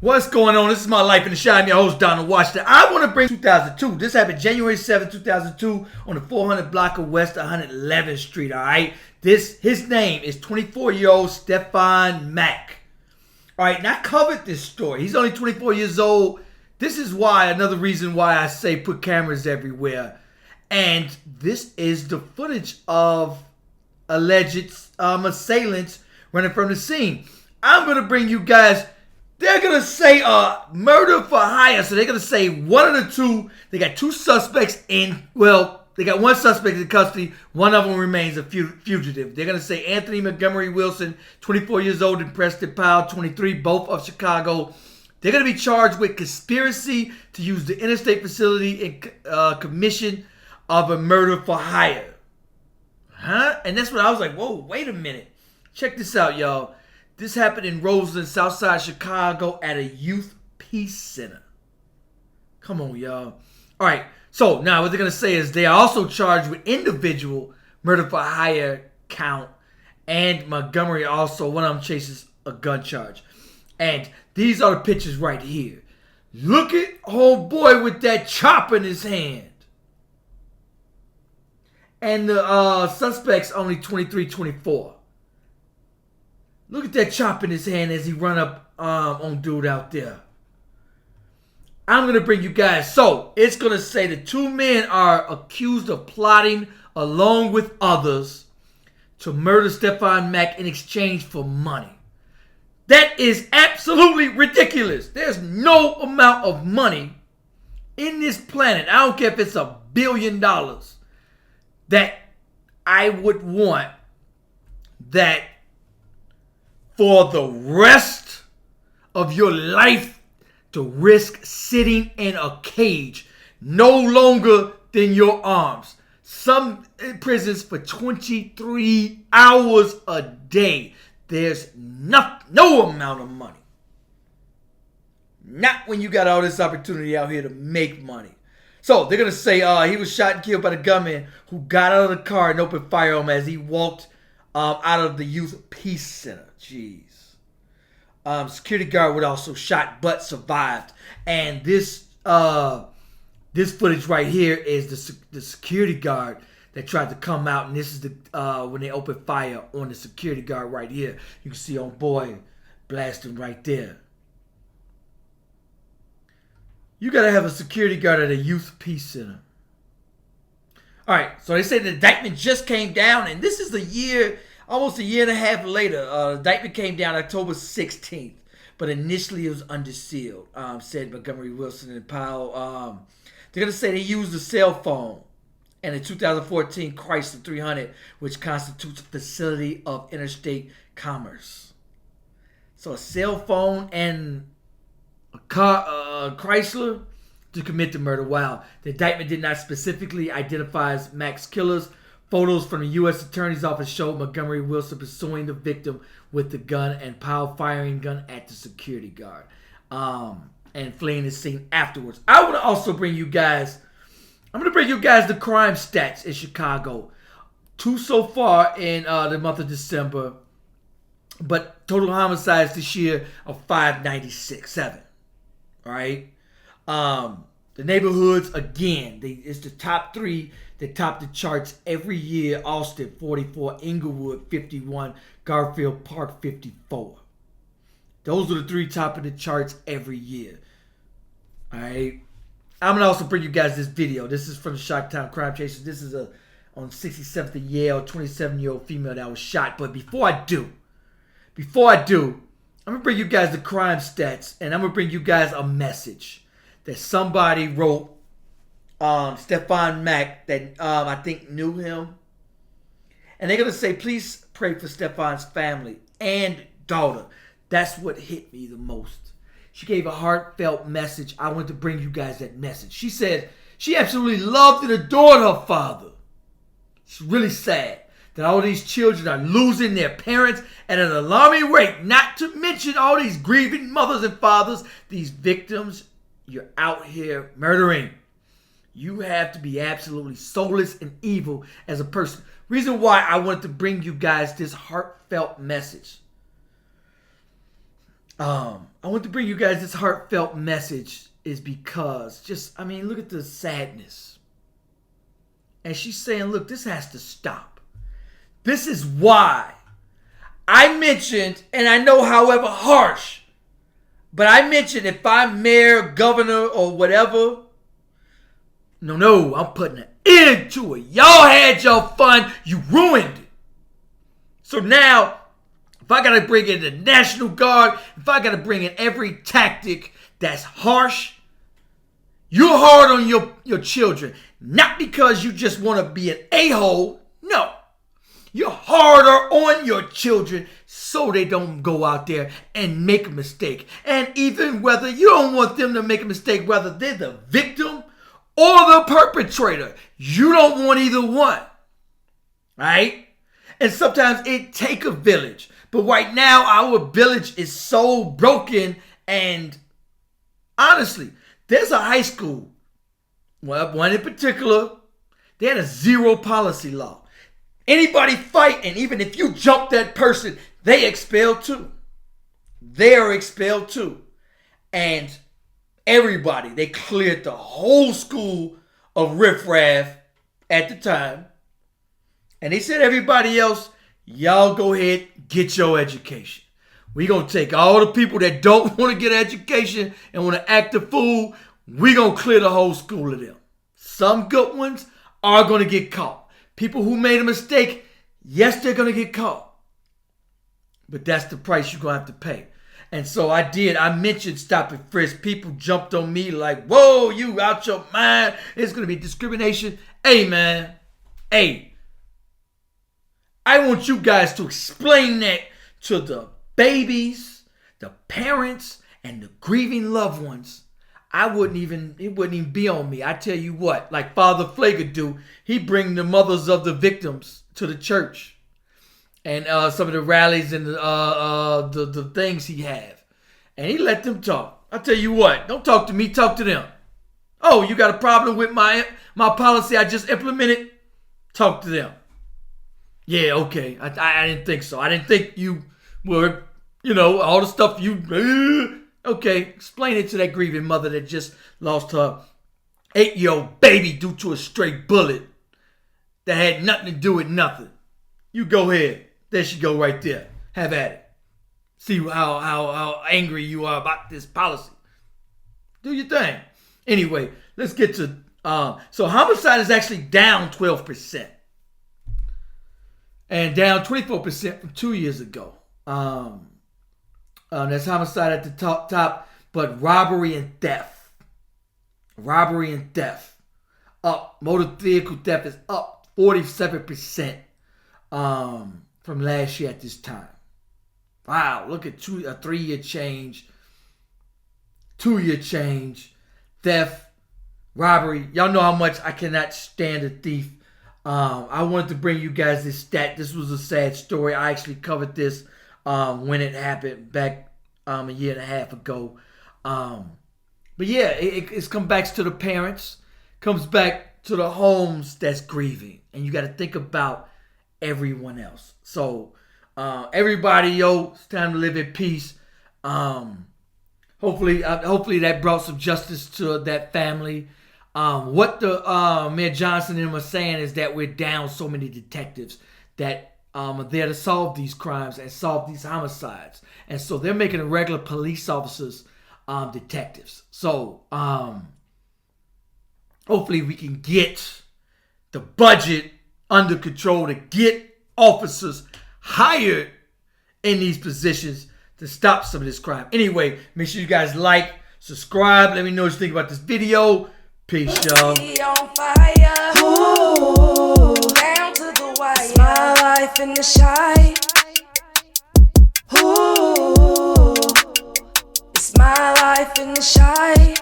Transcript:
What's going on? This is My Life in the Shot. I'm your host, Donald Washington. I want to bring 2002. This happened January 7th, 2002 on the 400 block of West 111th Street, all right? His name is 24-year-old Stephon Mack. All right, and I covered this story. He's only 24 years old. This is why, another reason why I say put cameras everywhere. And this is the footage of alleged assailants running from the scene. I'm going to bring you guys... They're going to say murder for hire. So they're going to say one of the two. They got two suspects in. Well, they got one suspect in custody. One of them remains a fugitive. They're going to say Anthony Montgomery-Wilson, 24 years old, and Preston Powell, 23, both of Chicago. They're going to be charged with conspiracy to use the interstate facility in commission of a murder for hire. Huh? And that's what I was like, whoa, wait a minute. Check this out, y'all. This happened in Roseland, Southside Chicago, at a youth peace center. Come on, y'all. All right. So now what they're going to say is they are also charged with individual murder for hire count. And Montgomery also, one of them chases a gun charge. And these are the pictures right here. Look at old boy with that chop in his hand. And the suspect's only 23, 24. Look at that chop in his hand as he run up on dude out there. I'm going to bring you guys. So, it's going to say the two men are accused of plotting along with others to murder Stephon Mack in exchange for money. That is absolutely ridiculous. There's no amount of money in this planet, I don't care if it's $1 billion, that I would want that for the rest of your life to risk sitting in a cage no longer than your arms. Some prisons for 23 hours a day. There's no amount of money. Not when you got all this opportunity out here to make money. So they're going to say he was shot and killed by the gunman who got out of the car and opened fire on him as he walked out of the Youth Peace Center. Jeez. Security guard was also shot but survived. And this footage right here is the security guard that tried to come out. And this is the when they opened fire on the security guard right here. You can see on boy blasting right there. You got to have a security guard at a Youth Peace Center. All right, so they say the indictment just came down, and this is the year... Almost a year and a half later, the indictment came down October 16th, but initially it was under seal, said Montgomery-Wilson and Powell. They're going to say they used a cell phone and a 2014 Chrysler 300, which constitutes a facility of interstate commerce. So a cell phone and a Chrysler to commit the murder. Wow. The indictment did not specifically identify Mack's killers. Photos from the U.S. Attorney's Office showed Montgomery-Wilson pursuing the victim with the gun and Powell firing gun at the security guard and fleeing the scene afterwards. I want to also bring you guys, I'm going to bring you guys the crime stats in Chicago. 2 so far in the month of December, but total homicides this year of 596.7. All right. The neighborhoods, again, it's the top 3 that top the charts every year. Austin, 44. Inglewood, 51. Garfield Park, 54. Those are the 3 top of the charts every year. All right. I'm going to also bring you guys this video. This is from the Shocktown Crime Chasers. This is on 67th and Yale, 27-year-old female that was shot. But before I do, I'm going to bring you guys the crime stats, and I'm going to bring you guys a message that somebody wrote, Stephon Mack, that I think knew him. And they're going to say, please pray for Stephon's family and daughter. That's what hit me the most. She gave a heartfelt message. I want to bring you guys that message. She said she absolutely loved and adored her father. It's really sad that all these children are losing their parents at an alarming rate, not to mention all these grieving mothers and fathers, these victims you're out here murdering. You have to be absolutely soulless and evil as a person. Reason why I wanted to bring you guys this heartfelt message. I want to bring you guys this heartfelt message is because look at the sadness. And she's saying, look, this has to stop. This is why I mentioned, and I know however harsh, but I mentioned if I'm mayor, governor, or whatever, no, I'm putting an end to it. Y'all had your fun. You ruined it. So now, if I got to bring in the National Guard, if I got to bring in every tactic that's harsh, you're hard on your children. Not because you just want to be an a-hole. No. You're harder on your children so they don't go out there and make a mistake. And even whether you don't want them to make a mistake, whether they're the victim or the perpetrator, you don't want either one. Right? And sometimes it takes a village. But right now, our village is so broken. And honestly, there's a high school, well, one in particular, they had a zero policy law. Anybody fighting, even if you jump that person, they expelled too. They are expelled too. And everybody, they cleared the whole school of riffraff at the time. And they said, everybody else, y'all go ahead, get your education. We're going to take all the people that don't want to get an education and want to act a fool. We're going to clear the whole school of them. Some good ones are going to get caught. People who made a mistake, yes, they're going to get caught. But that's the price you're going to have to pay. And so I mentioned stop and frisk. People jumped on me like, whoa, you out your mind. It's going to be discrimination. Hey, man. Hey. I want you guys to explain that to the babies, the parents, and the grieving loved ones. It wouldn't even be on me. I tell you what, like Father Flager do, he bring the mothers of the victims to the church. And some of the rallies and the things he have. And he let them talk. I tell you what, don't talk to me, talk to them. Oh, you got a problem with my policy I just implemented? Talk to them. Yeah, okay. I didn't think so. I didn't think you were, all the stuff you... Okay, explain it to that grieving mother that just lost her 8-year-old baby due to a stray bullet that had nothing to do with nothing. You go ahead. There she go right there. Have at it. See how angry you are about this policy. Do your thing. Anyway, let's get to... so homicide is actually down 12%. And down 24% from 2 years ago. That's homicide at the top, but robbery and theft. Up. Motor vehicle theft is up 47% from last year at this time. Wow, look at a 3-year change, 2-year change, theft, robbery. Y'all know how much I cannot stand a thief. I wanted to bring you guys this stat. This was a sad story. I actually covered this when it happened back a year and a half ago. But yeah, it comes back to the parents, comes back to the homes that's grieving. And you got to think about everyone else. So everybody, it's time to live in peace. Hopefully that brought some justice to that family. What the Mayor Johnson and them are saying is that we're down so many detectives that are there to solve these crimes and solve these homicides. And so they're making the regular police officers detectives. So hopefully we can get the budget under control to get officers hired in these positions to stop some of this crime. Anyway, make sure you guys like, subscribe. Let me know what you think about this video. Peace, y'all. On fire. Ooh, down to the wire. It's my life in the shine. Ooh, it's my life in the shine.